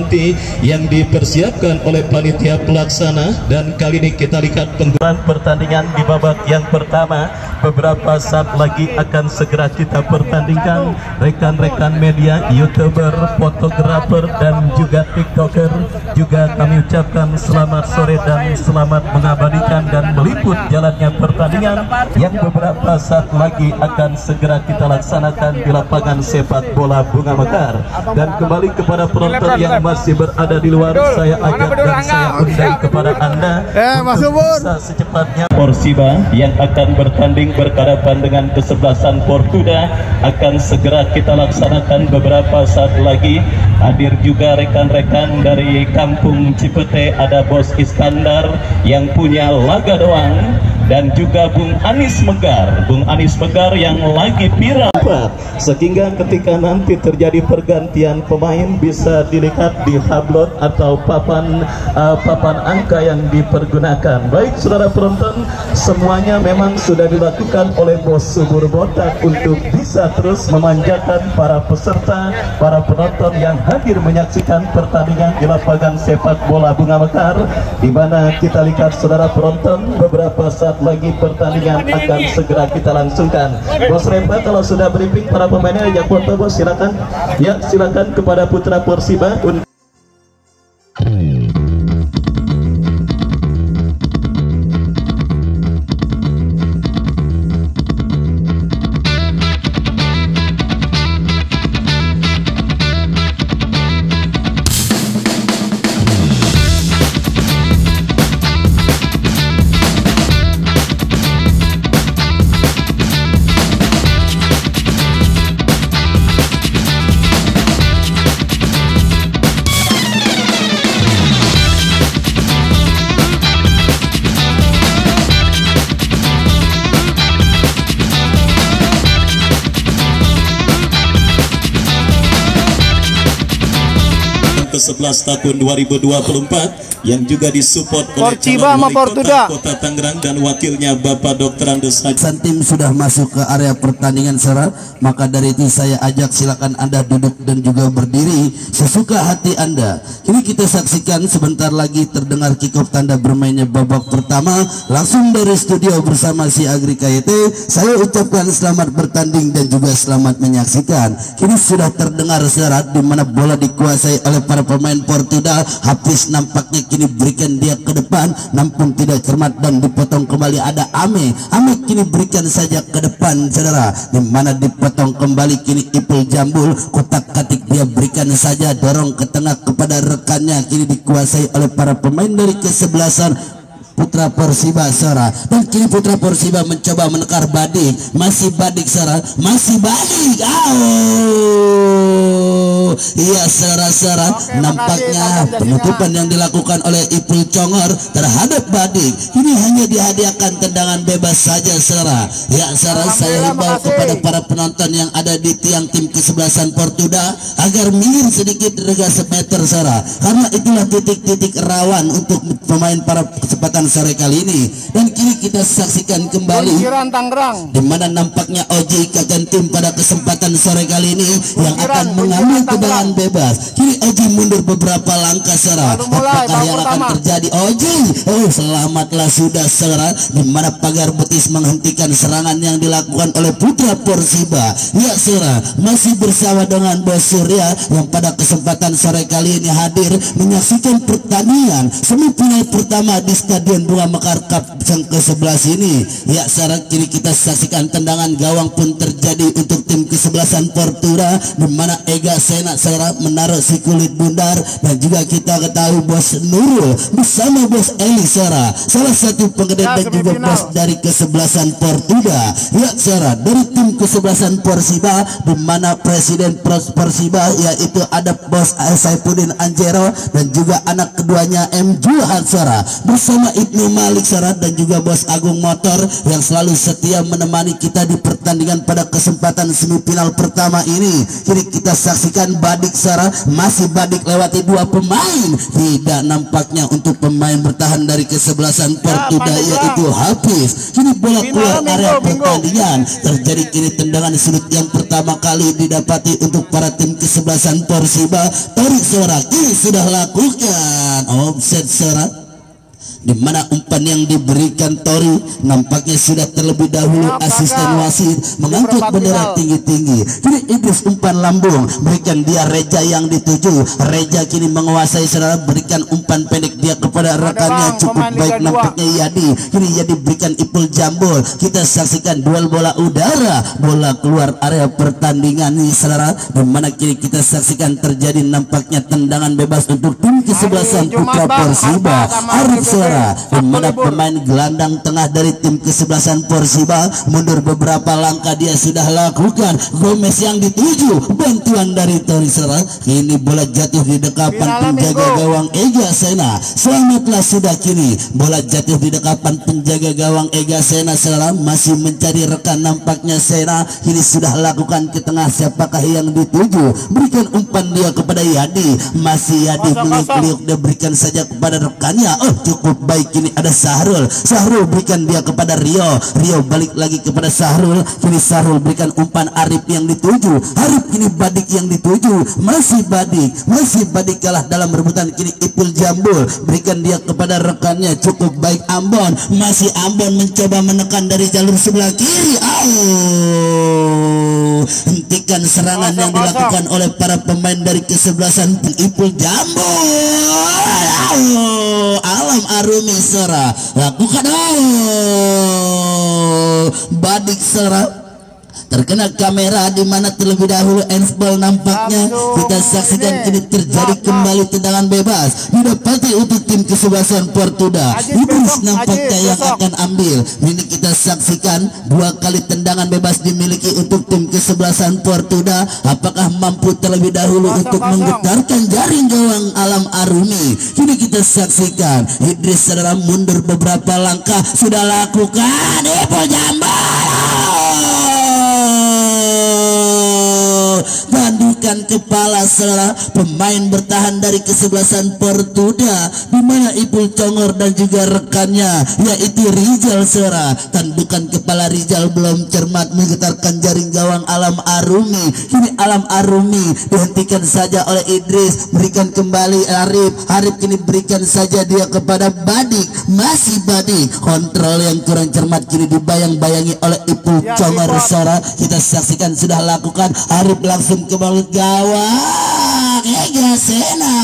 nanti yang dipersiapkan oleh panitia pelaksana. Dan kali ini kita lihat penggunaan pertandingan di babak yang pertama. Beberapa saat lagi akan segera kita pertandingkan. Rekan-rekan media, YouTuber, fotografer dan juga TikToker juga kami ucapkan selamat sore dan selamat mengabadikan dan meliput jalannya pertandingan yang beberapa saat lagi akan segera kita laksanakan di lapangan sepak bola Bunga Mekar. Dan kembali kepada penonton yang masih berada di luar, saya ajak dan saya undang kepada Anda untuk bisa secepatnya Porsiba yang akan bertanding berhadapan dengan kesebelasan Portuda akan segera kita laksanakan beberapa saat lagi. Hadir juga rekan-rekan dari Kampung Cipete, ada Bos Iskandar yang punya laga doang, dan juga Bung Anis Megar yang lagi viral, sehingga ketika nanti terjadi pergantian pemain bisa dilihat di hablot atau papan angka yang dipergunakan. Baik saudara penonton, semuanya memang sudah dilakukan oleh Bos Subur Botak untuk bisa terus memanjakan para peserta, para penonton yang hadir menyaksikan pertandingan di lapangan sepak bola Bunga Mekar, di mana kita lihat saudara penonton beberapa saat lagi pertandingan akan segera kita langsungkan. Bos Rempa kalau sudah briefing para pemainnya ajak foto bos, silakan. Ya, silakan kepada putra Porsiba. ke-11 tahun 2024 yang juga disupport oleh Porsiba sama Portuda Kota Tangerang dan wakilnya Bapak Dr. Andes Haji. Tim sudah masuk ke area pertandingan saudara, maka dari itu saya ajak silakan Anda duduk dan juga berdiri sesuka hati Anda. Ini kita saksikan sebentar lagi terdengar kick-off tanda bermainnya babak pertama langsung dari studio bersama si Agri KYT. Saya ucapkan selamat bertanding dan juga selamat menyaksikan. Kini sudah terdengar saudara di mana bola dikuasai oleh para pemain Portuda. Hafiz nampaknya kini berikan dia ke depan, nampun tidak cermat dan dipotong kembali. Ada Ame kini berikan saja ke depan saudara, di mana dipotong kembali. Kini Ipul Jambul kotak katik dia berikan saja, dorong ke tengah kepada rekannya. Kini dikuasai oleh para pemain dari kesebelasan Putra Porsiba saudara, dan kini Putra Porsiba mencoba menekar Badik, masih Badik saudara, masih Badik. Iya saudara-saudara, nampaknya penutupan yang dilakukan oleh Ipul Congor terhadap Badik ini hanya dihadiahkan tendangan bebas saja saudara. Ya saudara, saya himbau kepada para penonton yang ada di tiang tim kesebelasan Portuda agar minggir sedikit rega semeter saudara, karena itulah titik-titik rawan untuk pemain para kesempatan sore kali ini. Dan kini kita saksikan kembali di mana nampaknya Oji kakak tim pada kesempatan sore kali ini yang akan mengambil tendangan bebas. Kini Oji mundur beberapa langkah saudara. Apakah yang akan terjadi? Oji, selamatlah sudah saudara, di mana pagar betis menghentikan serangan yang dilakukan oleh Putra Porsiba. Ya saudara, masih bersama dengan Bos Surya yang pada kesempatan sore kali ini hadir menyaksikan pertandingan semifinal pertama di Stadion Bunga Mekar Cup yang ke-11 ini. Ya saudara, kini kita saksikan tendangan gawang pun terjadi untuk tim kesebelasan Portuda, di mana Ega Sena saudara menaruh si kulit bundar, dan juga kita ketahui Bos Nurul bersama Bos Eli saudara, salah satu penggede dan juga bos dari kesebelasan Portuda. Ya saudara, dari tim kesebelasan Porsiba, di mana presiden Porsiba yaitu ada Bos Saifuddin Anjero dan juga anak keduanya M. Julhan saudara, bersama Ibnu Malik saudara, dan juga juga Bos Agung Motor yang selalu setia menemani kita di pertandingan pada kesempatan semifinal pertama ini. Kini kita saksikan Badik Sara, masih Badik lewati dua pemain, tidak nampaknya untuk pemain bertahan dari kesebelasan Portuda yaitu Hafiz. Kini bola keluar area pertandingan, terjadi kini tendangan sudut yang pertama kali didapati untuk para tim kesebelasan Persiba. Tori Sora kini sudah lakukan offset Sora, di mana umpan yang diberikan Tori nampaknya sudah terlebih dahulu asisten wasit mengangkat bendera tinggi-tinggi. Kini Idris umpan lambung, berikan dia Reja yang dituju. Reja kini menguasai, saudara, berikan umpan pendek dia kepada rekannya, cukup baik nampaknya Yadi. Kini Yadi berikan Ipul Jambul. Kita saksikan duel bola udara, bola keluar area pertandingan ini, saudara, di mana kini kita saksikan terjadi nampaknya tendangan bebas untuk tim kesebelasan Putra Persiba. Arif Sora, di mana pemain gelandang tengah dari tim kesebelasan Persiba mundur beberapa langkah, dia sudah lakukan Gomez yang dituju, bantuan dari Tori Sora. Kini bola jatuh di dekapan penjaga gawang Ega Sena. Selamatlah sudah, kini bola jatuh di dekapan penjaga gawang Ega Sena. Saudara, masih mencari rekan nampaknya Sena. Kini sudah lakukan ke tengah, siapakah yang dituju? Berikan umpan dia kepada Yadi, masih Yadi meliuk-liuk, dia berikan saja kepada rekannya. Oh, cukup baik, kini ada Sahrul. Sahrul berikan dia kepada Rio. Rio balik lagi kepada Sahrul. Kini Sahrul berikan umpan Arif yang dituju. Arif kini Badik yang dituju. Masih Badik kalah dalam rebutan. Kini Ipul Jambul berikan dia kepada rekannya, cukup baik Ambon. Masih Ambon mencoba menekan dari jalur sebelah kiri. Hentikan serangan yang dilakukan oleh para pemain dari kesebelasan Ipul Jambul. Alam Arumi Sora lakukan Badik Sora terkena kamera, di mana terlebih dahulu handsball nampaknya. Kita saksikan kini terjadi kembali tendangan bebas didapati untuk tim kesebelasan Portuda. Idris nampaknya yang akan ambil. Ini kita saksikan dua kali tendangan bebas dimiliki untuk tim kesebelasan Portuda. Apakah mampu terlebih dahulu untuk menggetarkan jaring gawang Alam Arumi? Kini kita saksikan Idris, saudara, mundur beberapa langkah, sudah lakukan Ipul Jambul, tandukan kepala, saudara, pemain bertahan dari kesebelasan Portuda, di mana Ipul Congor dan juga rekannya yaitu Rizal, saudara. Tandukan kepala Rizal belum cermat menggetarkan jaring gawang Alam Arumi. Kini Alam Arumi dihentikan saja oleh Idris, berikan kembali Arif kini berikan saja dia kepada Badik. Masih Badik, kontrol yang kurang cermat kini dibayang-bayangi oleh Ipul Congor, saudara. Kita saksikan sudah lakukan. Arif langsung ke balut gawang Ega Sena.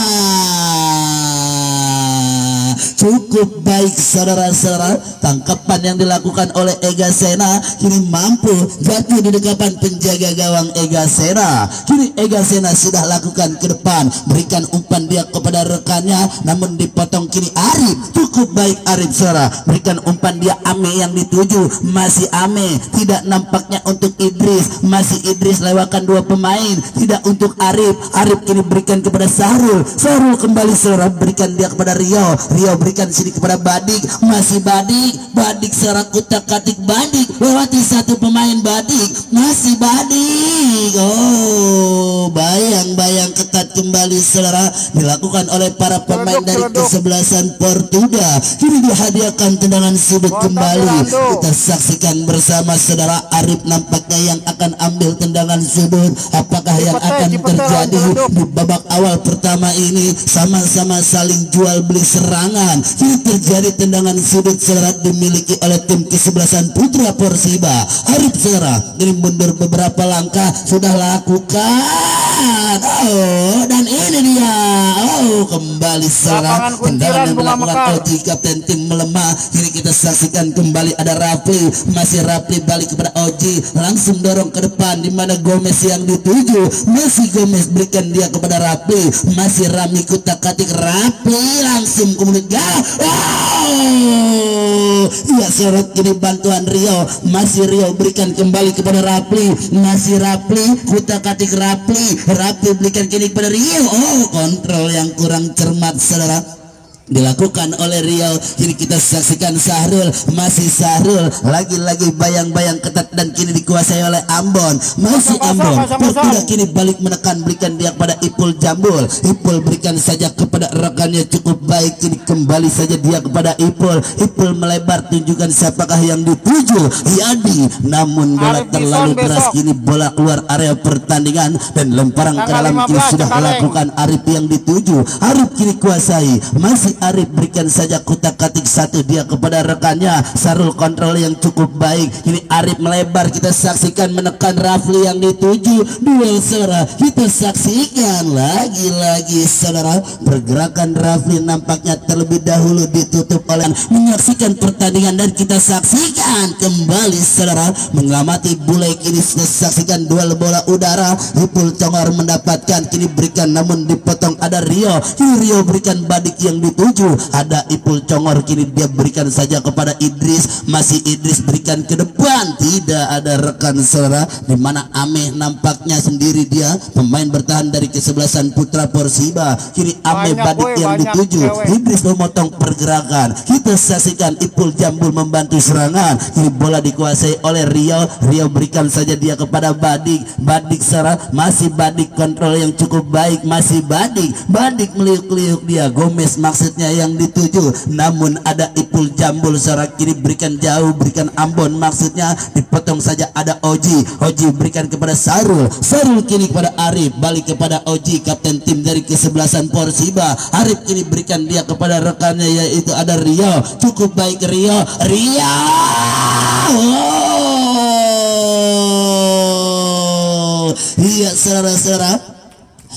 Cukup baik, saudara-saudara, tangkapan yang dilakukan oleh Ega Sena kini mampu jatuh di dekapan penjaga gawang Ega Sena. Kini Ega Sena sudah lakukan ke depan, berikan umpan dia kepada rekannya, namun dipotong. Kini Arif, cukup baik Arif, saudara, berikan umpan dia Ame yang dituju. Masih Ame, tidak nampaknya untuk Idris. Masih Idris lewatkan dua pemain, tidak untuk Arif. Arif kini berikan kepada Sahrul. Sahrul kembali, saudara, berikan dia kepada Rio. Rio berikan sini kepada Badik. Masih Badik secara kutak-katik Badik lewati satu pemain Badik. Masih Badik. Oh, bayang-bayang ketat kembali, saudara, dilakukan oleh para pemain dari kesebelasan Portuda. Kini dihadiahkan tendangan sudut kembali. Kita saksikan bersama, saudara. Arif nampaknya yang akan ambil tendangan sudut. Apakah yang akan terjadi di babak awal pertama ini? Sama-sama saling jual beli serangan. Kini terjadi tendangan sudut, saudara, dimiliki oleh tim kesebelasan Putra Persiba. Arif, saudara, ini mundur beberapa langkah, sudah lakukan. Oh, dan ini dia. Oh, kembali, saudara, tendangan yang dilakukan Oji, kapten tim melemah. Kini kita saksikan kembali ada Rapli. Masih Rapli balik kepada Oji, langsung dorong ke depan, di mana Gomez yang dituju. Masih Gomez berikan dia kepada Rapli. Masih Rami kutak-katik Rapli, langsung kemudian iya, sorot kini bantuan Rio. Masih Rio berikan kembali kepada Rapli. Masih Rapli kutak-katik Rapli berikan kini kepada Rio. Oh, kontrol yang kurang cermat, saudara. dilakukan oleh Rio. Kini kita saksikan Sahrul, masih Sahrul, lagi-lagi bayang-bayang ketat dan kini dikuasai oleh Ambon, masih Ambon. Tidak kini balik menekan, berikan dia kepada Ipul Jambul. Ipul berikan saja kepada rekannya, cukup baik. Kini kembali saja dia kepada Ipul. Ipul melebar, tunjukkan siapakah yang dituju, Yadi. Namun bola terlalu deras, kini bola keluar area pertandingan dan lemparan ke dalam. Kini sudah lakukan Arif yang dituju. Arif kini kuasai, masih Arif berikan saja kutak-katik satu dia kepada rekannya. Sarul kontrol yang cukup baik. Ini Arif melebar, kita saksikan menekan Rafli yang dituju. Duel saudara, kita saksikan lagi-lagi saudara, pergerakan Rafli nampaknya terlebih dahulu ditutup oleh. Menyaksikan pertandingan dan kita saksikan kembali saudara, mengamati bule. Kini kita saksikan duel bola udara. Ipul Congor mendapatkan, kini berikan namun dipotong. Ada Rio, kini Rio berikan Badik yang dituju. Ada Ipul Congor, kini dia berikan saja kepada Idris, masih Idris berikan ke depan. Tidak ada rekan saudara, dimana Ameh nampaknya sendiri dia pemain bertahan dari kesebelasan Putra Persiba. Kini Ameh Badik yang dituju. Idris memotong pergerakan. Kita saksikan Ipul Jambul membantu serangan. Kini bola dikuasai oleh Rio. Rio berikan saja dia kepada Badik. Badik saudara, masih Badik kontrol yang cukup baik, masih Badik. Badik meliuk-liuk dia. Gomez maksudnya yang dituju, namun ada Ipul Jambul saudara, kini berikan jauh, berikan Ambon maksudnya, dipotong saja. Ada Oji, Oji berikan kepada Sarul, Sarul kini kepada Arif, balik kepada Oji, kapten tim dari kesebelasan Persiba. Arif kini berikan dia kepada rekannya yaitu ada Rio, cukup baik Rio, Rio. Iya saudara-saudara,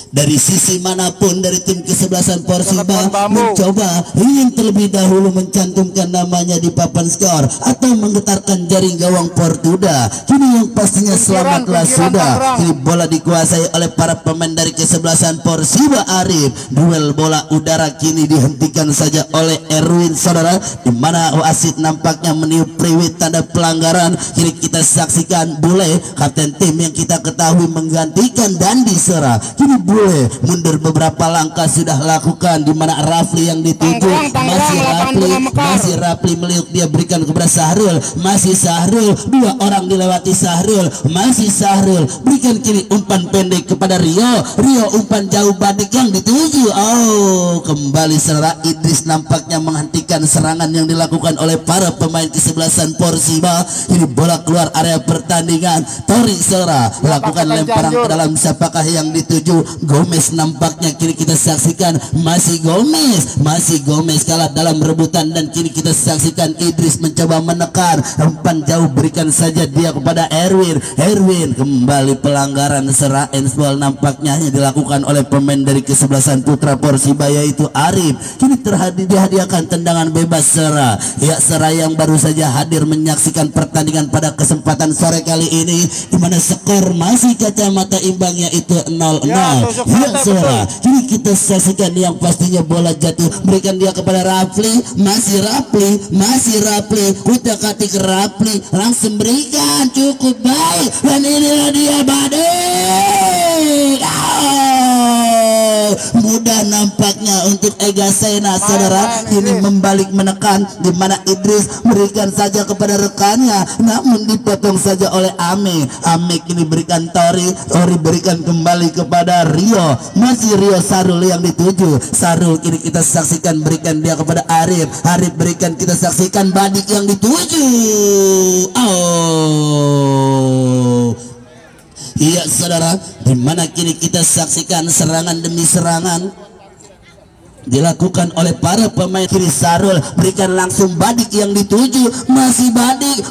dari sisi manapun dari tim kesebelasan Persiba mencoba ingin terlebih dahulu mencantumkan namanya di papan skor atau menggetarkan jaring gawang Portuda. Kini yang pastinya selamatlah sudah. Kini bola dikuasai oleh para pemain dari kesebelasan Persiba Arif. Duel bola udara kini dihentikan saja oleh Erwin saudara, di mana wasit nampaknya meniup priwit tanda pelanggaran. Kini kita saksikan bule, kapten tim yang kita ketahui menggantikan Dandi saudara. Kini bule mundur beberapa langkah sudah lakukan, di mana Rafli yang dituju, masih Rafli meliuk, dia berikan kepada Sahrul, masih Sahrul, dua orang dilewati Sahrul, masih Sahrul berikan kini umpan pendek kepada Rio, Rio umpan jauh Badik yang dituju. Oh, kembali saudara, Idris nampaknya menghentikan serangan yang dilakukan oleh para pemain kesebelasan Persiba. Ini bola keluar area pertandingan. Tori saudara lakukan lemparan ke dalam, siapakah yang dituju? Gomez nampaknya kini kita saksikan, masih Gomez kalah dalam rebutan dan kini kita saksikan Idris mencoba menekan, umpan jauh berikan saja dia kepada Erwin. Erwin kembali pelanggaran serah handsball nampaknya yang dilakukan oleh pemain dari kesebelasan Putra Persiba yaitu Arif. Kini dihadiahkan tendangan bebas serah. Ya, serah yang baru saja hadir menyaksikan pertandingan pada kesempatan sore kali ini, di mana skor masih kacamata imbangnya itu 0-0. Ya saudara, kini kita saksikan yang pastinya bola jatuh, berikan dia kepada Rafli, masih Rafli, kutak-katik Rafli, langsung berikan cukup baik, dan inilah dia Badik. Mudah nampaknya untuk Ega Sena saudara, kini membalik menekan, di mana Idris berikan saja kepada rekannya, namun dipotong saja oleh Ame. Ame kini berikan Tori berikan kembali kepada Rio, masih Rio. Sarul yang dituju, Sarul kini kita saksikan berikan dia kepada Arif, Arif berikan kita saksikan Badik yang dituju. Oh iya saudara, dimana kini kita saksikan serangan demi serangan dilakukan oleh para pemain. Kiri Sarul berikan langsung Badik yang dituju, masih Badik.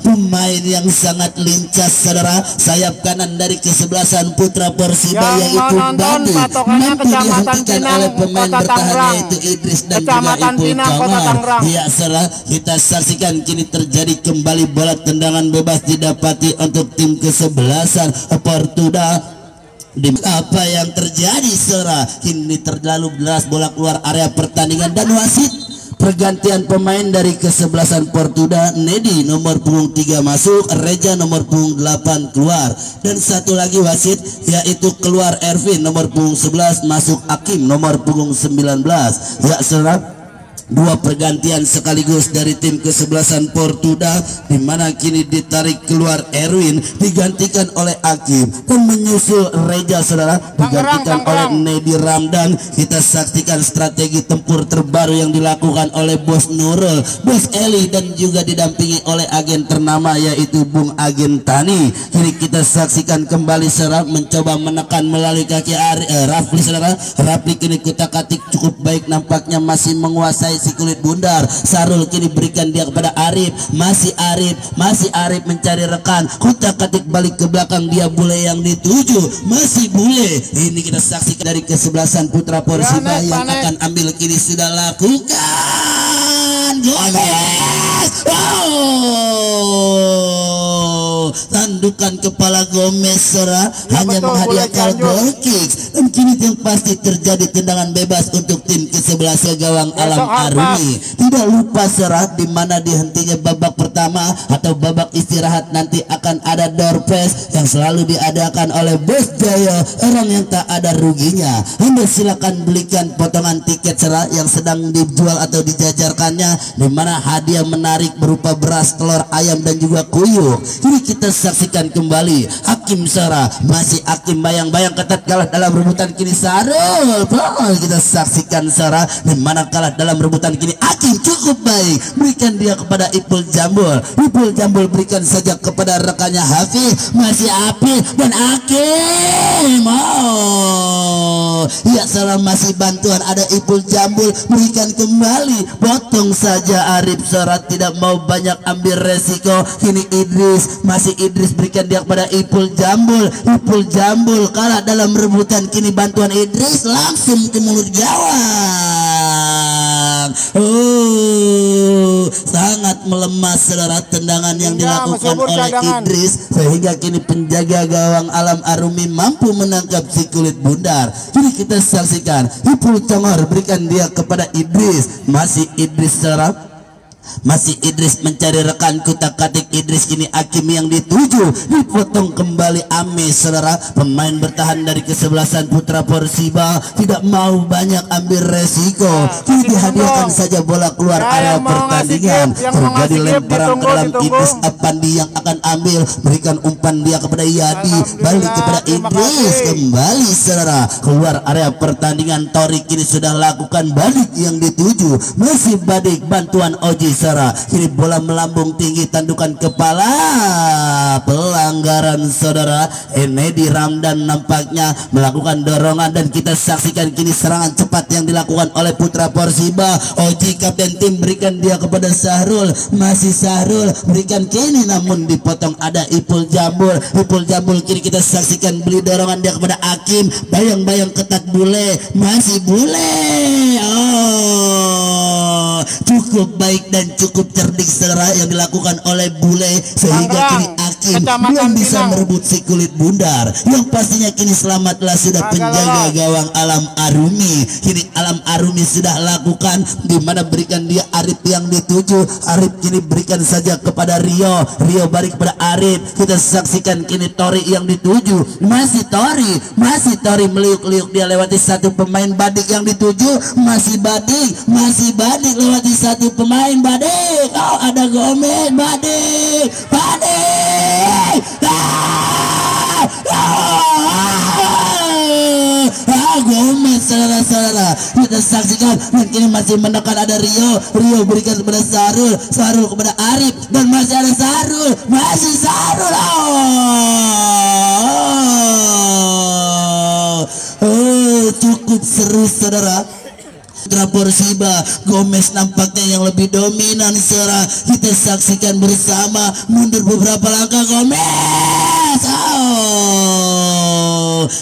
Pemain yang sangat lincah saudara, sayap kanan dari kesebelasan Putra Persiba yaitu Badik, mampu dihentikan oleh pemain bertahan yaitu Idris dan juga Ipul Congor. Ya saudara, kita saksikan kini terjadi kembali bola tendangan bebas didapati untuk tim kesebelasan Portuda. Apa yang terjadi saudara, kini terlalu deras bola keluar area pertandingan dan wasit pergantian pemain dari kesebelasan Portuda. Nedi nomor punggung 3 masuk, Reja nomor punggung 8 keluar, dan satu lagi wasit yaitu keluar Ervin nomor punggung 11, masuk Hakim nomor punggung 19. Ya saudara, dua pergantian sekaligus dari tim kesebelasan Portuda, di mana kini ditarik keluar Erwin digantikan oleh Hakim, dan menyusul Reja saudara digantikan oleh Nedi Ramdan. Kita saksikan strategi tempur terbaru yang dilakukan oleh Bos Nurul, Bos Eli, dan juga didampingi oleh agen ternama yaitu Bung Agen Tani. Kini kita saksikan kembali saudara mencoba menekan melalui kaki Rafli saudara. Rafli kini kutak-atik cukup baik, nampaknya masih menguasai si kulit bundar. Sarul kini berikan dia kepada Arif, masih Arif mencari rekan, kutak-atik balik ke belakang, dia bule yang dituju, masih bule. Ini kita saksikan dari kesebelasan Putra Porsiba yang akan ambil kini sudah lakukan Gomez. Tandukan kepala Gomez saudara hanya menghadiahkan goal kick, dan kini yang pasti terjadi tendangan bebas untuk tim ke-11 gawang Alam Arumi. Tidak lupa saudara, di mana dihentinya babak pertama atau babak istirahat nanti akan ada door prize yang selalu diadakan oleh Bos Jaya, orang yang tak ada ruginya. Anda silakan belikan potongan tiket saudara yang sedang dijual atau dijajarkannya, di mana hadiah menarik berupa beras, telur ayam, dan juga kuyuk. Ini kita saksikan kembali Hakim Sarah, masih Hakim bayang-bayang ketat kalah dalam rebutan kini Sarul. Kita saksikan Sarah di mana kalah dalam rebutan kini Hakim cukup baik, berikan dia kepada Ipul Jambul. Ipul Jambul berikan saja kepada rekannya Hafiz, masih Hafiz dan Hakim. Ya salah, masih bantuan ada Ipul Jambul, berikan kembali, potong saja Arif Sarah, tidak mau banyak ambil resiko. Kini Idris, masih Idris berikan dia kepada Ipul Jambul. Ipul Jambul kalah dalam rebutan, kini bantuan Idris langsung ke mulut gawang. Sangat melemah saudara tendangan yang dilakukan oleh Idris, sehingga kini penjaga gawang Alam Arumi mampu menangkap si kulit bundar. Jadi kita saksikan Ipul Congor berikan dia kepada Idris, masih Idris saudara, masih Idris mencari rekan, kutak-katik Idris, kini Hakim yang dituju, dipotong kembali Ame saudara. Pemain bertahan dari kesebelasan Putra Porsiba tidak mau banyak ambil resiko, kini dihadiahkan saja bola keluar area pertandingan. Terjadi lemparan ke dalam Idris Apandi yang akan ambil, berikan umpan dia kepada Yadi, balik kepada Idris, kembali saudara keluar area pertandingan. Tori kini sudah lakukan balik yang dituju, masih Badik bantuan Oji Sarah. Kini bola melambung tinggi, tandukan kepala, pelanggaran saudara. Nedi Ramdan nampaknya melakukan dorongan, dan kita saksikan kini serangan cepat yang dilakukan oleh Putra Porsiba. Oji kapten tim berikan dia kepada Sahrul, masih Sahrul berikan kini, namun dipotong ada Ipul Jambul. Ipul Jambul kini kita saksikan beli dorongan dia kepada Hakim, bayang-bayang ketat bule, masih bule. Cukup baik dan cukup cerdik saudara yang dilakukan oleh bule, sehingga kini Hakim belum bisa merebut si kulit bundar. Yang pastinya kini selamatlah sudah penjaga gawang Alam Arumi. Kini Alam Arumi sudah lakukan, di mana berikan dia Arif yang dituju. Arif kini berikan saja kepada Rio, Rio balik kepada Arif. Kita saksikan kini Tori yang dituju, masih Tori meliuk-liuk, dia lewati satu pemain Badik yang dituju, masih Badik lewati satu pemain Badik. Ada Gomez, Badik. Gomez saudara-saudara, kita saksikan, dan kini masih menekan ada Rio berikan kepada Sarul kepada Arif, dan masih ada Sarul. Cukup seru saudara. Putra Porsiba, Gomez nampaknya yang lebih dominan saudara. Kita saksikan bersama, mundur beberapa langkah Gomez,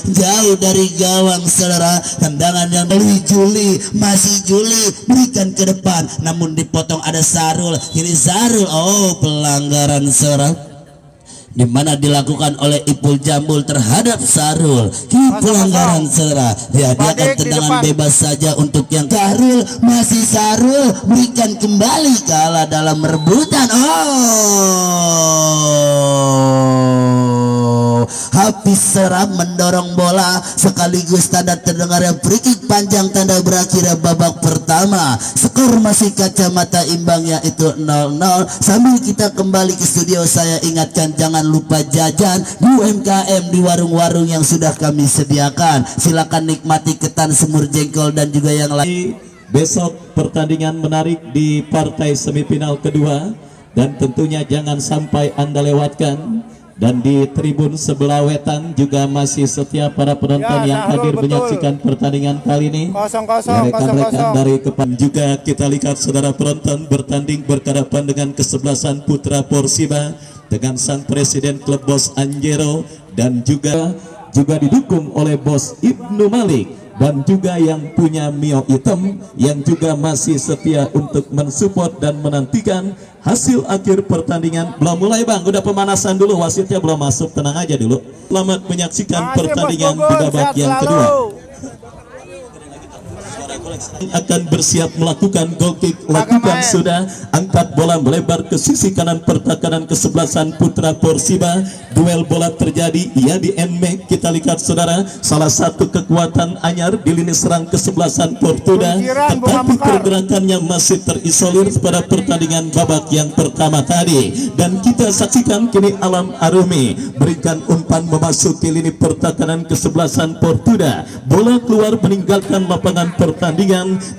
jauh dari gawang saudara. Tendangan yang dari Juli, masih Juli berikan ke depan, namun dipotong ada Sarul. Ini Sarul, pelanggaran saudara. di mana dilakukan oleh Ipul Jambul terhadap Sarul. Kini pelanggaran saudara, dihadiahkan tendangan bebas saja untuk yang Sarul. Masih Sarul, berikan kembali kalah dalam rebutan. Hafiz Seram mendorong bola sekaligus tanda terdengar yang free kick panjang, tanda berakhir babak pertama. Skor masih kacamata imbang yaitu 0-0. Sambil kita kembali ke studio, saya ingatkan jangan lupa jajan di UMKM di warung-warung yang sudah kami sediakan. Silakan nikmati ketan, semur jengkol dan juga yang lain. Besok pertandingan menarik di partai semifinal kedua, dan tentunya jangan sampai Anda lewatkan. Dan di tribun sebelah wetan juga masih setia para penonton yang hadir menyaksikan pertandingan kali ini. Rekan-rekan dari Kepan juga kita lihat saudara penonton bertanding berhadapan dengan kesebelasan Putra Porsiba dengan sang presiden klub Bos Anjero, dan juga didukung oleh Bos Ibnu Malik, dan juga yang punya Mio Hitam yang juga masih setia untuk mensupport dan menantikan hasil akhir pertandingan. Belum mulai bang, udah pemanasan dulu, wasitnya belum masuk, tenang aja dulu. Selamat menyaksikan pertandingan di babak yang kedua. Akan bersiap melakukan goal kick, lakukan sudah, angkat bola melebar ke sisi kanan pertahanan kesebelasan Putra Porsiba. Duel bola terjadi, ya di NMAC kita lihat saudara, salah satu kekuatan anyar di lini serang kesebelasan Portuda, tetapi pergerakannya masih terisolir pada pertandingan babak yang pertama tadi. Dan kita saksikan kini Alam Arumi berikan umpan memasuki lini pertahanan kesebelasan Portuda. Bola keluar meninggalkan lapangan pertandingan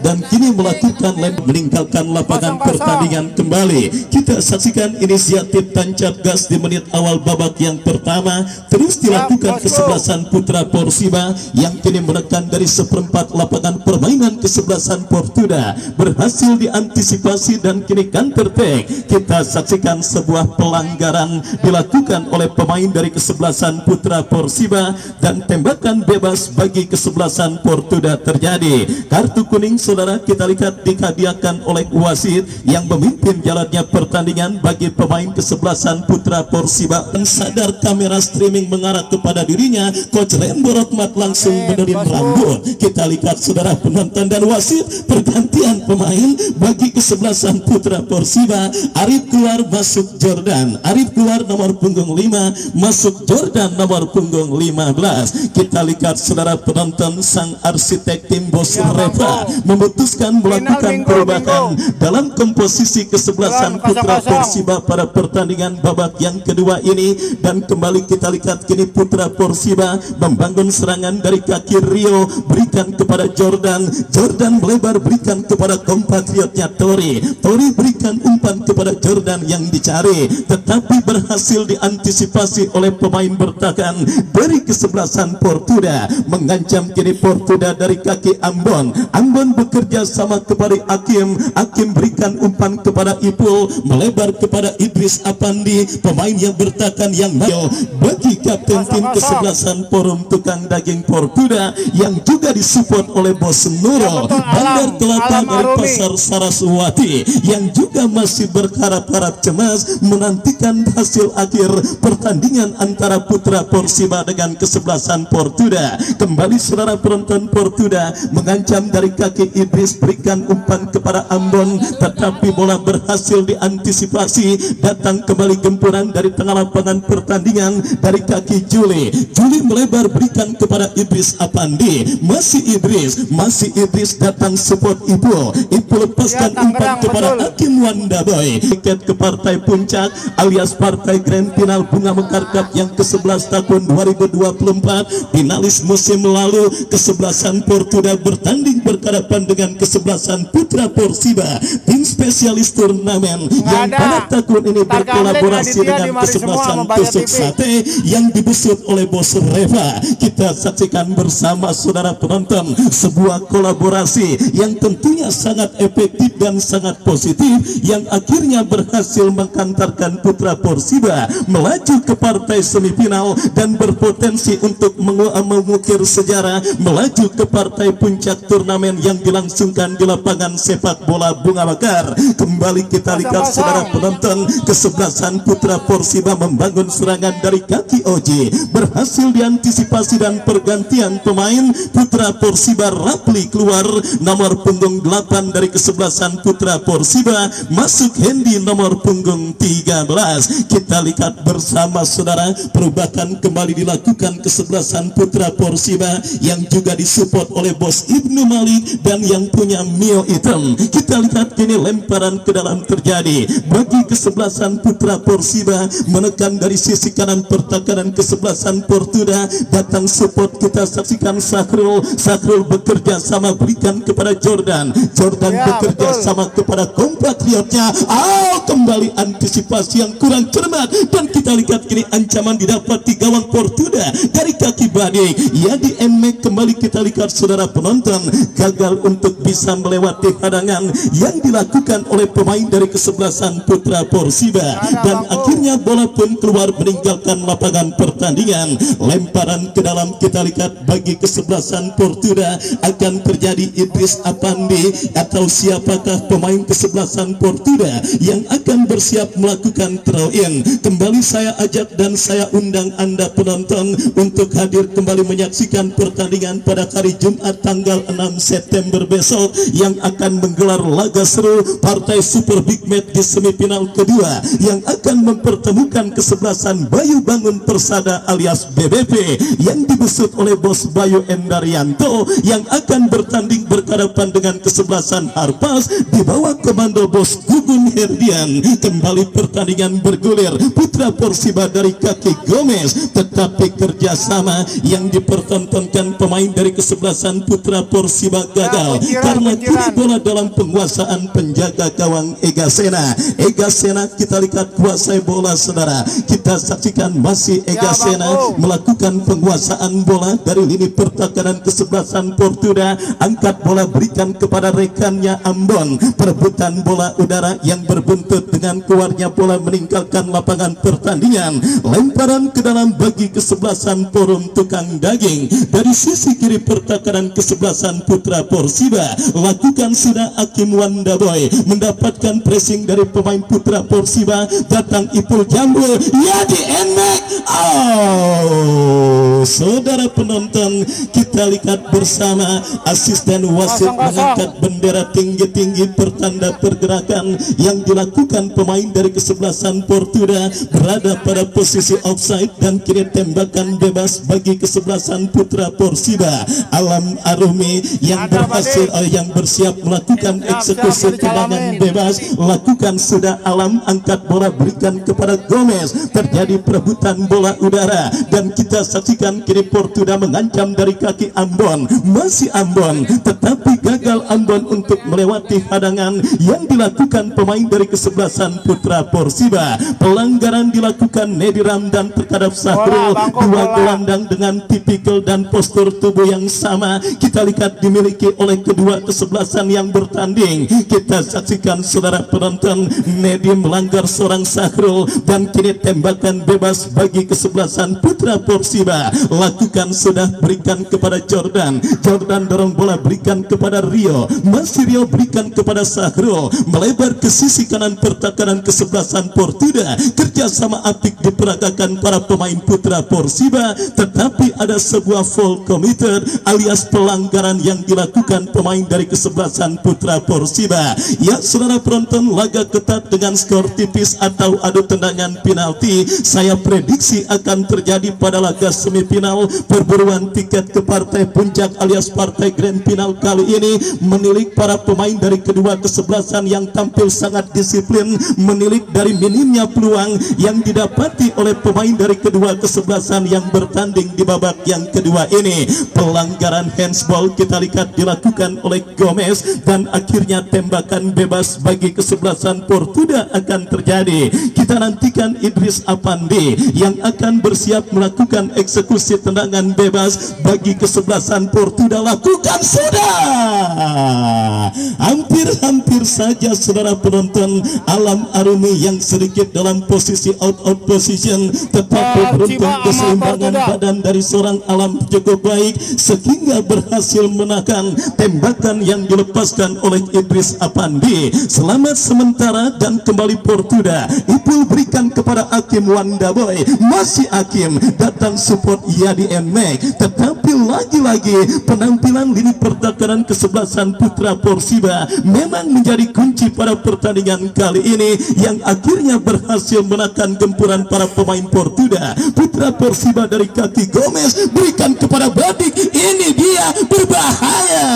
dan kini melakukan meninggalkan lapangan pertandingan kembali. Kita saksikan inisiatif tancap gas di menit awal babak yang pertama terus dilakukan kesebelasan Putra Porsiba yang kini menekan dari seperempat lapangan permainan kesebelasan Portuda, berhasil diantisipasi dan kini counter attack. Kita saksikan sebuah pelanggaran dilakukan oleh pemain dari kesebelasan Putra Porsiba dan tembakan bebas bagi kesebelasan Portuda terjadi. Kartu kuning saudara kita lihat dihadiahkan oleh wasit yang memimpin jalannya pertandingan bagi pemain kesebelasan Putra Porsiba. Dan sadar kamera streaming mengarah kepada dirinya, Coach Rembo Rohmat langsung menerim rambut. Kita lihat saudara penonton dan wasit, pergantian pemain bagi kesebelasan Putra Porsiba. Arif keluar masuk Jordan, Arif keluar nomor punggung 5 masuk Jordan nomor punggung 15. Kita lihat saudara penonton, sang arsitek tim Bos Reva memutuskan melakukan perubahan dalam komposisi kesebelasan Putra Porsiba pada pertandingan babak yang kedua ini. Dan kembali kita lihat kini Putra Porsiba membangun serangan dari kaki Rio, berikan kepada Jordan, Jordan melebar berikan kepada kompatriotnya Tori, Tori berikan umpan kepada Jordan yang dicari, tetapi berhasil diantisipasi oleh pemain bertahan dari kesebelasan Portuda. Mengancam kini Portuda dari kaki Ambon, Ambon bekerja sama kepada Hakim, Hakim berikan umpan kepada Ipul, melebar kepada Idris Apandi, pemain yang bertahan yang mayo bagi kapten tim kesebelasan Forum Tukang Daging Portuda yang juga disupport oleh Bos Nurul Bandar Kelapa dari Pasar Saraswati, yang juga masih berharap-harap cemas menantikan hasil akhir pertandingan antara Putra Porsiba dengan kesebelasan Portuda. Kembali saudara penonton, Portuda mengancam dari kaki Idris, berikan umpan kepada Ambon, tetapi bola berhasil diantisipasi. Datang kembali gempuran dari tengah lapangan pertandingan dari kaki Juli, Juli melebar berikan kepada Idris Apandi, masih Idris datang support Ipul, Ipul lepaskan umpan kepada Hakim Wandaboy. Tiket ke partai puncak alias partai Grand Final Bunga Mekar Cup yang ke-11 tahun 2024. Finalis musim lalu kesebelasan Portuda bertanding berhadapan dengan kesebelasan Putra Porsiba, tim spesialis turnamen yang pada tahun ini berkolaborasi dengan kesebelasan Tusuk Sate yang dibesut oleh Bos Reva. Kita saksikan bersama saudara penonton sebuah kolaborasi yang tentunya sangat efektif dan sangat positif, yang akhirnya berhasil menghantarkan Putra Porsiba melaju ke partai semifinal dan berpotensi untuk mengukir sejarah melaju ke partai puncak turnamen turnamen yang dilangsungkan di lapangan sepak bola Bunga Mekar. Kembali kita lihat saudara penonton, kesebelasan Putra Persiba membangun serangan dari kaki Oji, berhasil diantisipasi dan pergantian pemain. Putra Persiba Rapli keluar, nomor punggung 8 dari kesebelasan Putra Persiba masuk Hendy nomor punggung 13. Kita lihat bersama saudara, perubahan kembali dilakukan kesebelasan Putra Persiba yang juga disupport oleh Bos Ibnu Malik dan yang punya Mio Item. Kita lihat kini lemparan ke dalam terjadi bagi kesebelasan Putra Persiba, menekan dari sisi kanan pertahanan kesebelasan Portuda, datang support. Kita saksikan Sahrul bekerja sama berikan kepada Jordan bekerja sama kepada kompatriotnya. Kembali antisipasi yang kurang cermat dan kita lihat kini ancaman didapati gawang Portuda dari kaki Badik. Yadi Emek kembali kita lihat saudara penonton, gagal untuk bisa melewati hadangan yang dilakukan oleh pemain dari kesebelasan Putra Persiba dan akhirnya bola pun keluar meninggalkan lapangan pertandingan. Lemparan ke dalam kita lihat bagi kesebelasan Portuda akan terjadi Idris Apandi atau siapakah pemain kesebelasan Portuda yang akan bersiap melakukan throw in. Kembali saya ajak dan saya undang Anda penonton untuk hadir kembali menyaksikan pertandingan pada hari Jumat tanggal 6 September besok yang akan menggelar laga seru partai Super Big Match di semifinal kedua yang akan mempertemukan kesebelasan Bayu Bangun Persada alias BBP yang dibesut oleh Bos Bayu Endarianto yang akan bertanding berhadapan dengan kesebelasan Harpas di bawah komando Bos Gugun Herdian. Kembali pertandingan bergulir, Putra Persiba dari kaki Gomez, tetapi kerjasama yang dipertontonkan pemain dari kesebelasan Putra Persiba gagal karena kini bola dalam penguasaan penjaga gawang Ega Sena. Kita lihat kuasai bola saudara, kita saksikan masih Ega Sena melakukan penguasaan bola dari lini pertahanan kesebelasan Portuda. Angkat bola berikan kepada rekannya Ambon, perebutan bola udara yang berbuntut dengan keluarnya bola meninggalkan lapangan pertandingan. Lemparan ke dalam bagi kesebelasan Forum Tukang Daging dari sisi kiri pertahanan kesebelasan Putra Persiba. Lakukan sudah Hakim Wandaboy, mendapatkan pressing dari pemain Putra Persiba. Datang Ipul Jambul, Yadi Enek. Saudara penonton, kita lihat bersama asisten wasit mengangkat bendera tinggi-tinggi pertanda pergerakan yang dilakukan pemain dari kesebelasan Portuda berada pada posisi offside dan kini tembakan bebas bagi kesebelasan Putra Persiba. Alam Arumi yang berhasil yang bersiap melakukan eksekusi tendangan bebas. Lakukan sudah Alam, angkat bola berikan kepada Gomez, terjadi perebutan bola udara dan kita saksikan kini Portuda mengancam dari kaki Ambon, masih Ambon tetapi gagal Ambon untuk melewati hadangan yang dilakukan pemain dari kesebelasan Putra Persiba. Pelanggaran dilakukan Nedi Ramdan terhadap Sahrul, dua gelandang dengan tipikal dan postur tubuh yang sama kita lihat dimiliki oleh kedua kesebelasan yang bertanding. Kita saksikan saudara penonton, Nedi melanggar seorang Sahrul dan kini tembakan bebas bagi kesebelasan Putra Persiba. Lakukan sudah berikan kepada Jordan dorong bola berikan kepada Rio, masih Rio berikan kepada Sahrul, melebar ke sisi kanan pertahanan kesebelasan Portuda. Kerjasama apik diperagakan para pemain Putra Persiba, tetapi ada sebuah foul committed alias pelanggaran yang dilakukan pemain dari kesebelasan Putra Persiba. Ya saudara penonton, laga ketat dengan skor tipis atau adu tendangan penalti. Saya prediksi akan terjadi pada laga semifinal perburuan tiket ke partai puncak alias partai grand final kali ini. Menilik para pemain dari kedua kesebelasan yang tampil sangat disiplin, menilik dari minimnya peluang yang didapati oleh pemain dari kedua kesebelasan yang bertanding di babak yang kedua ini. Pelanggaran handsball kita lihat dilakukan oleh Gomez dan akhirnya tembakan bebas bagi kesebelasan Portuda akan terjadi. Kita nantikan Idris Apandi yang akan bersiap melakukan eksekusi tendangan bebas bagi kesebelasan Portuda. Lakukan sudah, hampir saja saudara penonton. Alam Arumi yang sedikit dalam posisi out position, tetapi beruntung keseimbangan badan dari seorang Alam cukup baik sehingga berhasil menahan belakang tembakan yang dilepaskan oleh Idris Apandi. Selamat sementara dan kembali Portuda. Ipul berikan kepada Hakim Wandaboy. Masih Hakim datang support Yadi Enmek. Tetapi lagi-lagi penampilan lini pertahanan kesebelasan Putra Persiba memang menjadi kunci pada pertandingan kali ini yang akhirnya berhasil menahan gempuran para pemain Portuda. Putra Persiba dari kaki Gomez berikan kepada Badik, ini dia berbahaya.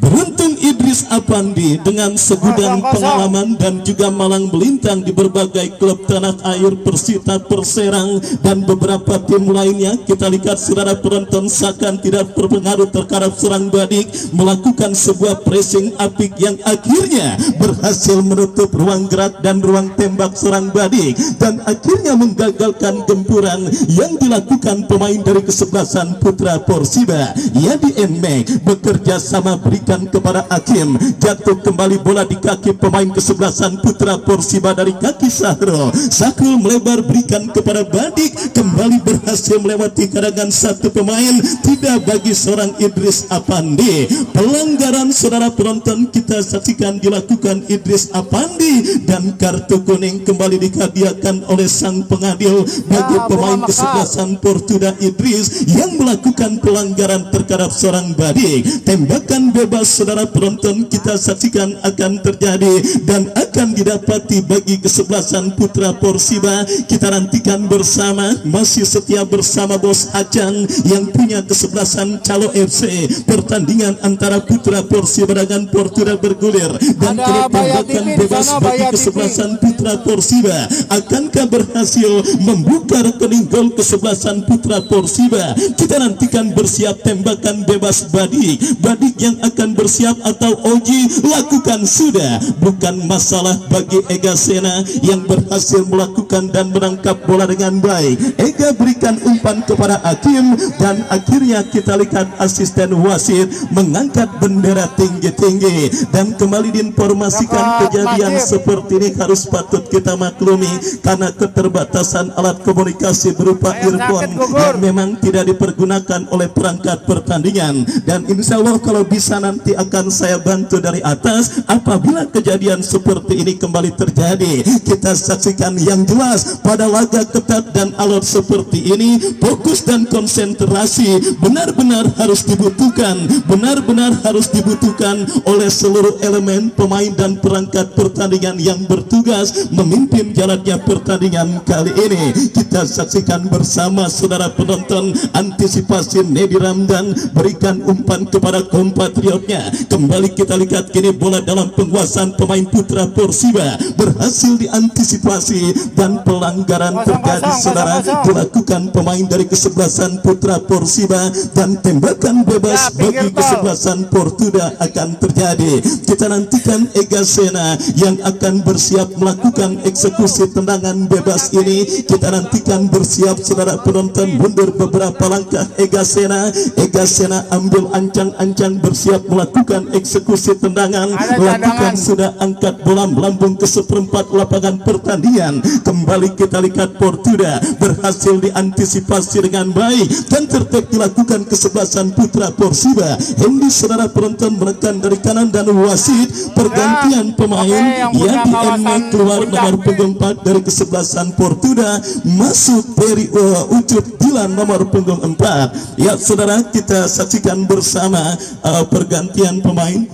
Beruntung Idris Apandi dengan segudang pengalaman dan juga malang melintang di berbagai klub tanah air Persita, Perserang dan beberapa tim lainnya. Kita lihat saudara penonton seakan tidak berpengaruh terhadap serang Badik melakukan sebuah pressing apik yang akhirnya berhasil menutup ruang gerak dan ruang tembak serang Badik dan akhirnya menggagalkan gempuran yang dilakukan pemain dari kesebelasan Putra Persiba. Yadi Enmek bekerja sama berikan kepada Hakim, jatuh kembali bola di kaki pemain kesebelasan Putra Persiba dari kaki Sahrul. Sahrul melebar berikan kepada Badik, kembali berhasil melewati karangan satu pemain. Tidak bagi seorang Idris Apandi. Pelanggaran saudara penonton kita saksikan dilakukan Idris Apandi dan kartu kuning kembali dihadiahkan oleh sang pengadil bagi pemain kesebelasan Portuda Idris yang melakukan pelanggaran terhadap seorang Badik. Tembakan bebas saudara penonton kita saksikan akan terjadi dan akan didapati bagi kesebelasan Putra Persiba. Kita nantikan bersama, masih setia bersama Bos Acang yang punya kesebelasan Calo FC. Pertandingan antara Putra Persiba dengan Portuda bergulir dan kini tembakan bebas bagi kesebelasan Putra Persiba. Akankah berhasil membuka rekening gol kesebelasan Putra Persiba? Kita nantikan bersiap tembakan bebas Badik. Badik yang akan bersiap atau Oji lakukan sudah, bukan masalah bagi Ega Sena yang berhasil melakukan dan menangkap bola dengan baik. Ega berikan umpan kepada Hakim dan akhirnya kita lihat asisten wasit mengangkat bendera tinggi-tinggi dan kembali diinformasikan kejadian seperti ini harus patut kita maklumi karena keterbatasan alat komunikasi berupa earphone yang memang tidak dipergunakan oleh perangkat pertandingan. Dan insya Allah kalau bisa nanti akan saya bantu dari atas apabila kejadian seperti ini kembali terjadi. Kita saksikan yang jelas pada laga ketat dan alot seperti ini, fokus dan konsentrasi benar-benar harus dibutuhkan, benar-benar harus dibutuhkan oleh seluruh elemen pemain dan perangkat pertandingan yang bertugas memimpin jalannya pertandingan kali ini. Kita saksikan bersama saudara penonton antisipasi Nedi Ramdan berikan umpan kepada kompatriotnya. Kembali kita lihat kini bola dalam penguasaan pemain Putra Persiba berhasil diantisipasi dan pelanggaran terjadi saudara dilakukan pemain dari kesebelasan Putra Persiba dan tembakan bebas bagi kesebelasan Portuda akan terjadi. Kita nantikan Ega Sena yang akan bersiap melakukan eksekusi tendangan bebas ini. Kita nantikan bersiap saudara penonton mundur beberapa langkah Ega Sena. Ega Sena ambil ancang-ancang bersiap melakukan eksekusi tendangan, lakukan sudah angkat bola melambung ke seperempat lapangan pertandingan. Kembali kita lihat Portuda berhasil diantisipasi dengan baik dan tertek dilakukan kesebelasan Putra Persiba. Hendy saudara penonton menekan dari kanan dan wasit pergantian pemain yang Enmek keluar nomor punggung 4 dari kesebelasan Portuda, masuk Peri Ucup Dilan nomor punggung 4. Ya saudara, kita saksikan bersama pergantian pemain.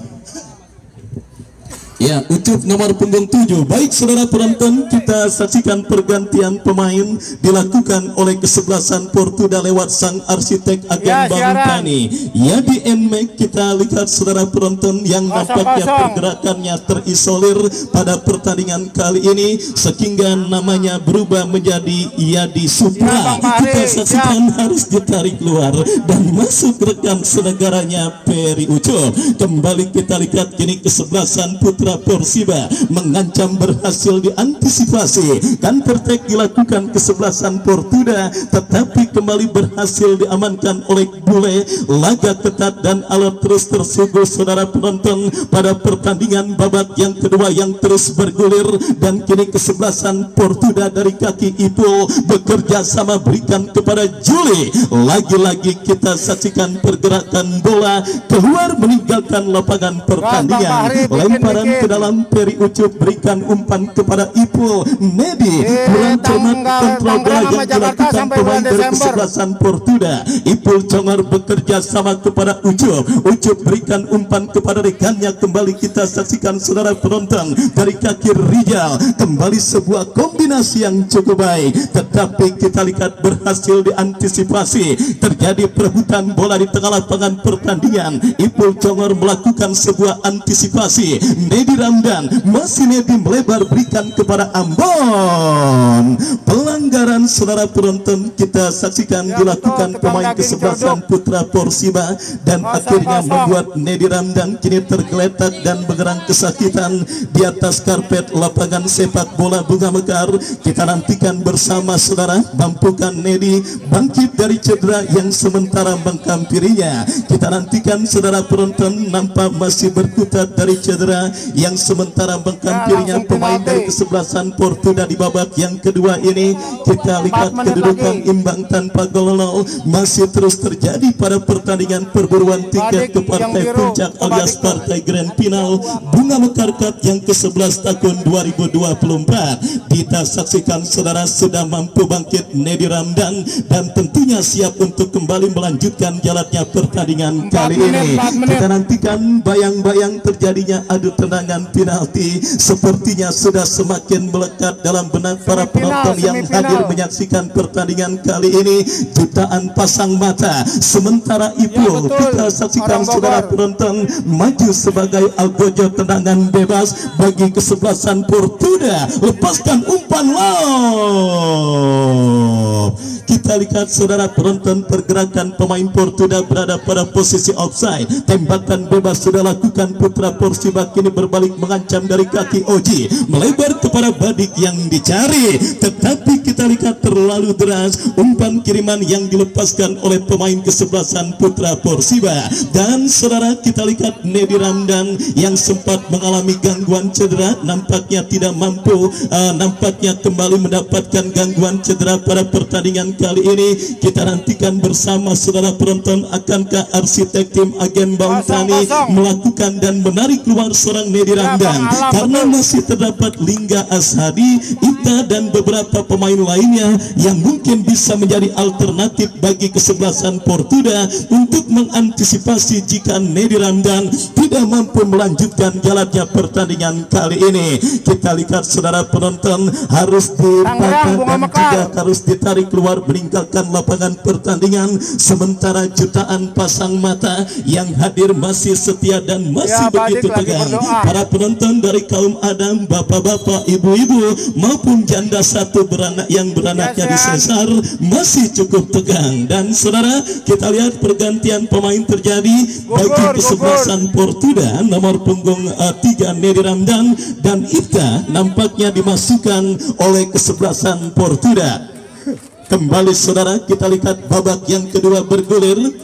Ya, Ucup nomor punggung 7. Baik saudara penonton, kita saksikan pergantian pemain dilakukan oleh kesebelasan Portuda lewat sang arsitek agen Bang Tani. Yadi Enmek kita lihat saudara penonton yang nampaknya pergerakannya terisolir pada pertandingan kali ini sehingga namanya berubah menjadi Yadi Supra. Kita saksikan harus ditarik keluar dan masuk rekan senegaranya Peri Ucup. Kembali kita lihat kini kesebelasan Putra putra Persiba mengancam berhasil diantisipasi. Counter attack dilakukan kesebelasan Portuda, tetapi kembali berhasil diamankan oleh Bule. Laga ketat dan alat terus tersuguh saudara penonton pada pertandingan babak yang kedua yang terus bergulir, dan kini kesebelasan Portuda dari kaki Ipul bekerja sama berikan kepada Juli. Lagi-lagi kita saksikan pergerakan bola keluar meninggalkan lapangan pertandingan. Lemparan ke dalam Peri Ucup berikan umpan kepada Ipul. Nedi kurang cermat kontrol bola yang dilakukan pemain dari kesebelasan Portuda. Ipul Congor bekerja sama kepada Ucup. Ucup berikan umpan kepada rekannya. Kembali kita saksikan saudara penonton dari kaki Rijal. Kembali sebuah kombinasi yang cukup baik, tetapi kita lihat berhasil diantisipasi. Terjadi perebutan bola di tengah lapangan pertandingan. Ipul Congor melakukan sebuah antisipasi. Nedi Ramdan masih Nedi melebar berikan kepada Ambon. Pelanggaran saudara penonton kita saksikan dilakukan pemain kesebelasan putra Persiba, dan akhirnya membuat Nedi Ramdan kini tergeletak dan bergerang kesakitan di atas karpet lapangan sepak bola Bunga Mekar. Kita nantikan bersama saudara, mampukan Nedi bangkit dari cedera yang sementara menghampirinya. Kita nantikan saudara penonton, nampak masih berkutat dari cedera yang sementara menghampirinya pemain dari kesebelasan Portuda di babak yang kedua ini. Kita lihat kedudukan imbang tanpa gol masih terus terjadi pada pertandingan perburuan tiket ke partai puncak alias partai grand final Bunga Mekar Cup yang ke-11 tahun 2024. Kita saksikan saudara sudah mampu bangkit Nedi Ramdan dan tentunya siap untuk kembali melanjutkan jalannya pertandingan kali ini. Kita nantikan bayang-bayang terjadinya adu tendangan penalti sepertinya sudah semakin melekat dalam benak para penonton yang hadir menyaksikan pertandingan kali ini. Jutaan pasang mata, sementara Ipul kita saksikan saudara penonton maju sebagai algojo tendangan bebas bagi kesebelasan Portuda. Lepaskan umpan, wow. Kita lihat saudara penonton pergerakan pemain Portuda berada pada posisi offside. Tembakan bebas sudah lakukan putra Persiba, kini berbalik mengancam dari kaki Oji, melebar kepada Badik yang dicari, tetapi kita lihat terlalu deras umpan kiriman yang dilepaskan oleh pemain kesebelasan putra Persiba. Dan saudara kita lihat Nedi Ramdan yang sempat mengalami gangguan cedera nampaknya tidak mampu, nampaknya kembali mendapatkan gangguan cedera pada pertandingan kali ini. Kita nantikan bersama saudara penonton, akankah arsitek tim agen Bangtani melakukan dan menarik keluar seorang Nedi Ramdan, karena masih terdapat Lingga Ashadi, Ita dan beberapa pemain lainnya yang mungkin bisa menjadi alternatif bagi kesebelasan Portuda untuk mengantisipasi jika Nedi Ramdan tidak mampu melanjutkan jalannya pertandingan kali ini. Kita lihat saudara penonton harus dipatah dan juga harus ditarik keluar meninggalkan lapangan pertandingan, sementara jutaan pasang mata yang hadir masih setia dan masih begitu tegang. Para penonton dari kaum Adam, bapak-bapak, ibu-ibu maupun janda satu beranak yang beranaknya disesar masih cukup tegang. Dan saudara kita lihat pergantian pemain terjadi bagi kesebelasan Portuda. Nomor punggung 3 Nedi Ramdan dan Ita nampaknya dimasukkan oleh kesebelasan Portuda. Kembali saudara kita lihat babak yang kedua bergulir.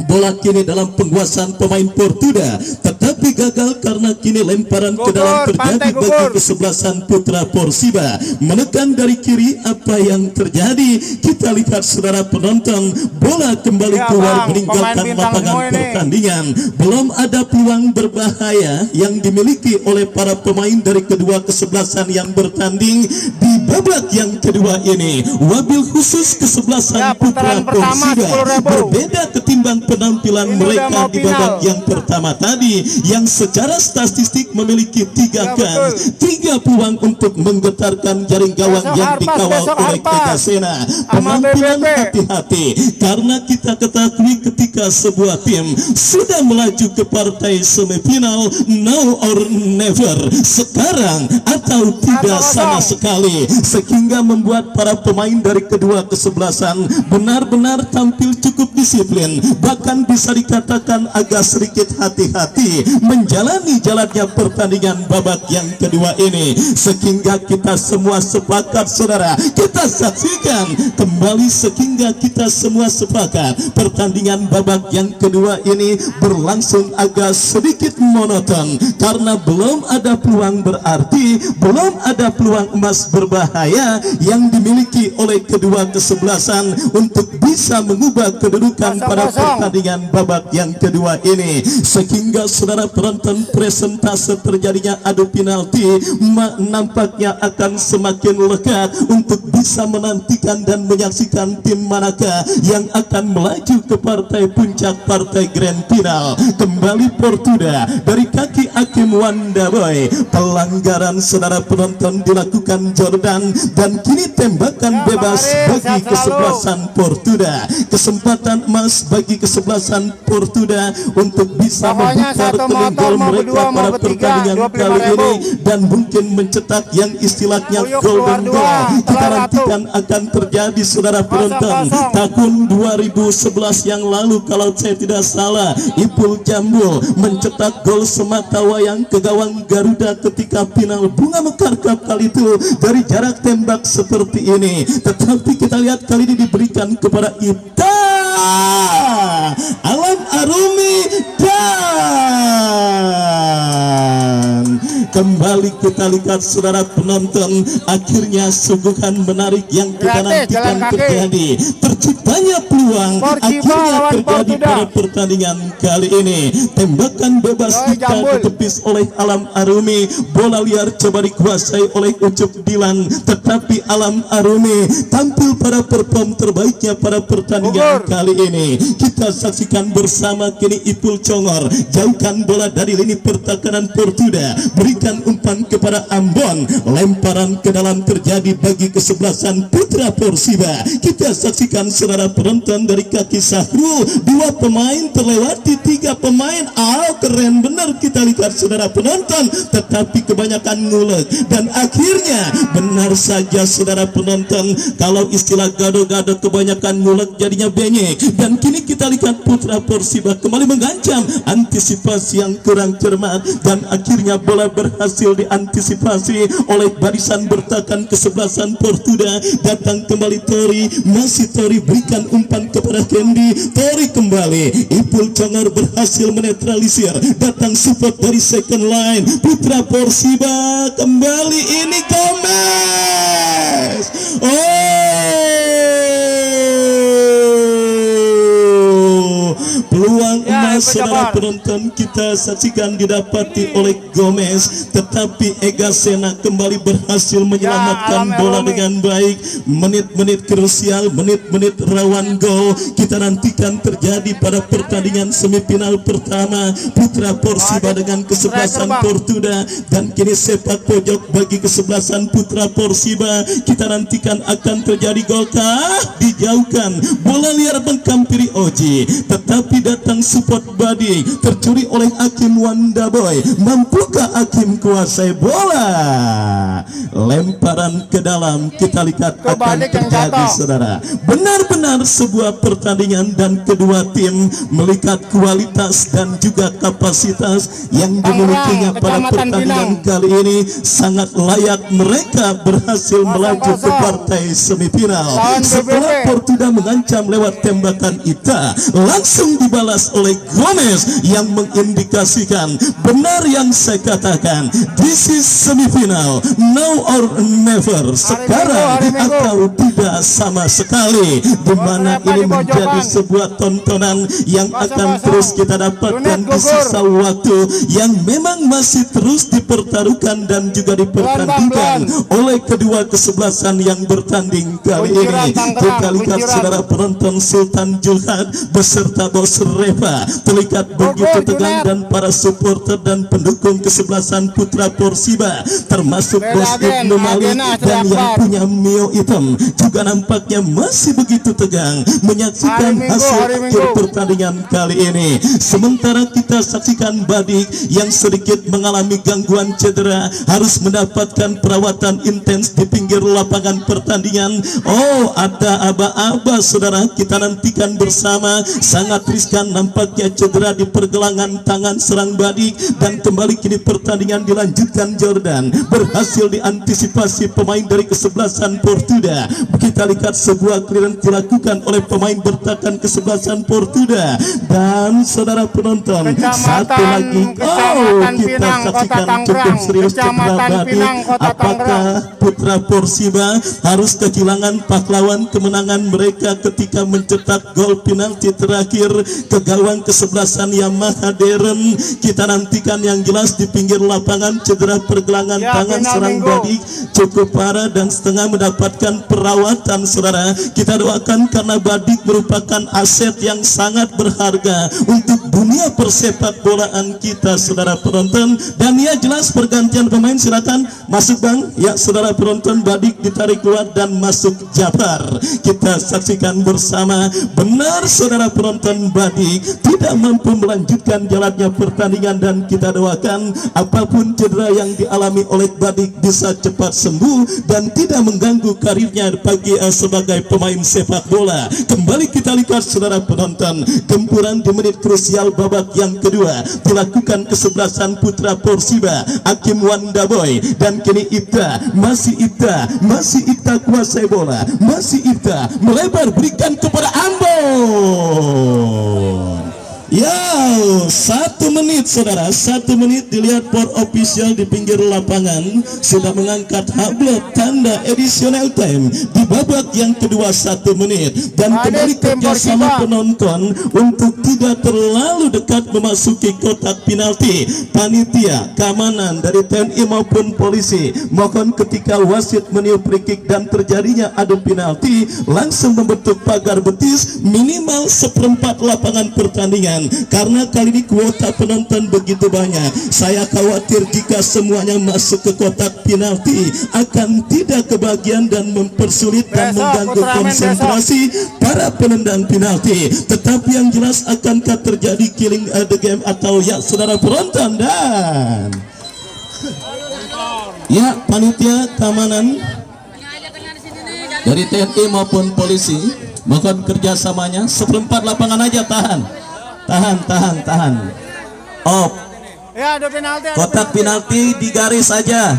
Bola kini dalam penguasaan pemain Portuda, tetapi gagal karena kini lemparan ke dalam terjadi bagi kesebelasan putra Persiba. Menekan dari kiri, apa yang terjadi? Kita lihat saudara penonton, bola kembali keluar meninggalkan lapangan pertandingan. Belum ada peluang berbahaya yang dimiliki oleh para pemain dari kedua kesebelasan yang bertanding di babak yang kedua ini. Wabil khusus kesebelasan putra Persiba berbeda ketimbang penampilan mereka di babak yang pertama tadi, yang secara statistik memiliki 3 kans, 3 peluang untuk menggetarkan jaring gawang yang dikawal oleh Kegasena. Penampilan hati-hati, karena kita ketahui ketika sebuah tim sudah melaju ke partai semifinal, now or never. Sekarang atau tidak sama sekali, sehingga membuat para pemain dari kedua kesebelasan benar-benar tampil cukup disiplin, bahkan bisa dikatakan agak sedikit hati-hati menjalani jalannya pertandingan babak yang kedua ini, sehingga kita semua sepakat saudara, kita saksikan kembali sehingga kita semua sepakat pertandingan babak yang kedua ini berlangsung agak sedikit monoton karena belum ada peluang berarti, belum ada peluang emas berbahaya yang dimiliki oleh kedua kesebelasan untuk bisa mengubah kedudukan pada pertandingan babak yang kedua ini, sehingga saudara penonton presentase terjadinya adu penalti nampaknya akan semakin lekat untuk bisa menantikan dan menyaksikan tim manakah yang akan melaju ke partai puncak, partai grand final. Kembali Portuda dari kaki Hakim Wandaboy, pelanggaran saudara penonton dilakukan Jordan dan kini tembakan bebas bagi kesebelasan Portuda, kesempatan emas bagi kesebelasan Portuda untuk bisa membuka rekening gol mereka pada pertandingan kali ini dan mungkin mencetak yang istilahnya golden goal. Kita nantikan akan terjadi saudara penonton tahun 2011 yang lalu kalau saya tidak salah, Ipul Jambul mencetak gol semata wayang ke gawang Garuda ketika final Bunga Mekar Cup kali itu dari jarak tembak seperti ini, tetapi kita lihat kali ini diberikan kepada Ita Alam Arumi dan kembali kita lihat saudara penonton, akhirnya suguhan menarik yang kita nantikan terjadi, terciptanya peluang akhirnya terjadi pada pertandingan kali ini. Tembakan bebas ditepis oleh Alam Arumi, bola liar coba dikuasai oleh Ucup Dilan, tetapi Alam Arumi tampil pada perform terbaiknya pada pertandingan kali ini. Kita saksikan bersama kini Ipul Congor, jauhkan bola dari lini pertahanan Portuda, berikan umpan kepada Ambon, lemparan ke dalam terjadi bagi kesebelasan Putra Persiba. Kita saksikan saudara penonton dari kaki Sahrul, dua pemain terlewati, tiga pemain, keren benar kita lihat saudara penonton, tetapi kebanyakan ngulek dan akhirnya benar saja saudara penonton, kalau istilah gado-gado kebanyakan ngulek jadinya benyek, dan kini kita lihat Putra Persiba kembali mengancam, antisipasi yang kurang cermat dan akhirnya bola berhasil diantisipasi oleh barisan bertahan kesebelasan Portuda. Datang kembali Tori, masih Tori berikan umpan kepada Kendi, Tori kembali, Ipul Congor berhasil menetralisir, datang support dari second line Putra Persiba, kembali ini Gomez, peluang emas saudara penonton kita saksikan didapati oleh Gomez, tetapi Ega Sena kembali berhasil menyelamatkan bola dengan baik. Menit-menit krusial, menit-menit rawan gol kita nantikan terjadi pada pertandingan semifinal pertama Putra Persiba dengan kesebelasan Portuda, dan kini sepak pojok bagi kesebelasan Putra Persiba. Kita nantikan akan terjadi golkah, dijauhkan bola liar menghampiri Oji, tetapi datang support body tercuri oleh Hakim Wandaboy. Mampukah Hakim kuasai bola? Lemparan ke dalam kita lihat akan terjadi saudara. Benar-benar sebuah pertandingan dan kedua tim melihat kualitas dan juga kapasitas yang dimilikinya pada pertandingan kali ini sangat layak mereka berhasil melaju ke partai semifinal. Setelah Portuda mengancam lewat tembakan Ita, langsung dibalas oleh Gomez yang mengindikasikan benar yang saya katakan, this is semifinal, now or never, sekarang atau tidak sama sekali, di mana ini menjadi sebuah tontonan yang akan terus kita dapatkan di sisa waktu yang memang masih terus dipertaruhkan dan juga dipertandingkan oleh kedua kesebelasan yang bertanding kali ini. Kita lihat saudara penonton, Sultan Julhad beserta Bos Reva terlihat begitu tegang, dan para supporter dan pendukung kesebelasan Putra Persiba termasuk Bos Ibnu Malik dan yang punya Mio Hitam juga nampaknya masih begitu tegang menyaksikan hasil akhir pertandingan kali ini. Sementara kita saksikan Badik yang sedikit mengalami gangguan cedera harus mendapatkan perawatan intens di pinggir lapangan pertandingan. Oh, ada aba-aba saudara, kita nantikan bersama. Sangat riskan nampaknya cedera di pergelangan tangan serang Badik, dan kembali kini pertandingan dilanjutkan. Jordan berhasil diantisipasi pemain dari kesebelasan Portuda. Kita lihat sebuah clearance dilakukan oleh pemain bertahan kesebelasan Portuda, dan saudara penonton satu lagi. Oh, kita saksikan cukup serius cedera Badik. Apakah Putra Persiba harus kehilangan pahlawan kemenangan mereka ketika mencetak gol penalti terakhir ke gawang kesebelasan Yamaha Deren? Kita nantikan. Yang jelas di pinggir lapangan cedera pergelangan tangan serang Badik cukup parah dan setengah mendapatkan perawatan saudara. Kita doakan karena Badik merupakan aset yang sangat berharga untuk dunia persepak bolaan kita saudara penonton. Dan ya jelas pergantian pemain, silakan masuk bang. Ya saudara penonton, Badik ditarik keluar dan masuk Jabar. Kita saksikan bersama. Benar saudara penonton, Badik tidak mampu melanjutkan jalannya pertandingan, dan kita doakan apapun cedera yang dialami oleh Badik bisa cepat sembuh dan tidak mengganggu karirnya sebagai pemain sepak bola. Kembali kita lihat saudara penonton, gempuran di menit krusial babak yang kedua dilakukan kesebelasan Putra Persiba, Hakim Wandaboy, dan kini Ibta, masih Ibta kuasai bola, masih Ibta melebar berikan kepada Ambon. Ya, 1 menit saudara, 1 menit dilihat for official di pinggir lapangan sudah mengangkat hablet tanda additional time di babak yang kedua 1 menit, dan kembali kerjasama penonton untuk tidak terlalu dekat memasuki kotak penalti. Panitia keamanan dari TNI maupun polisi mohon ketika wasit meniup free kick dan terjadinya adu penalti langsung membentuk pagar betis minimal 1/4 lapangan pertandingan. Karena kali ini kuota penonton begitu banyak, saya khawatir jika semuanya masuk ke kotak penalti akan tidak kebagian dan mempersulit dan mengganggu konsentrasi para penendang penalti. Tetapi yang jelas akankah terjadi killing the game atau ya saudara penonton. Dan ya panitia keamanan dari TNI maupun polisi mohon kerjasamanya. 1/4 lapangan aja, tahan. Off. Ya, ada penalti. Kotak penalti di garis saja.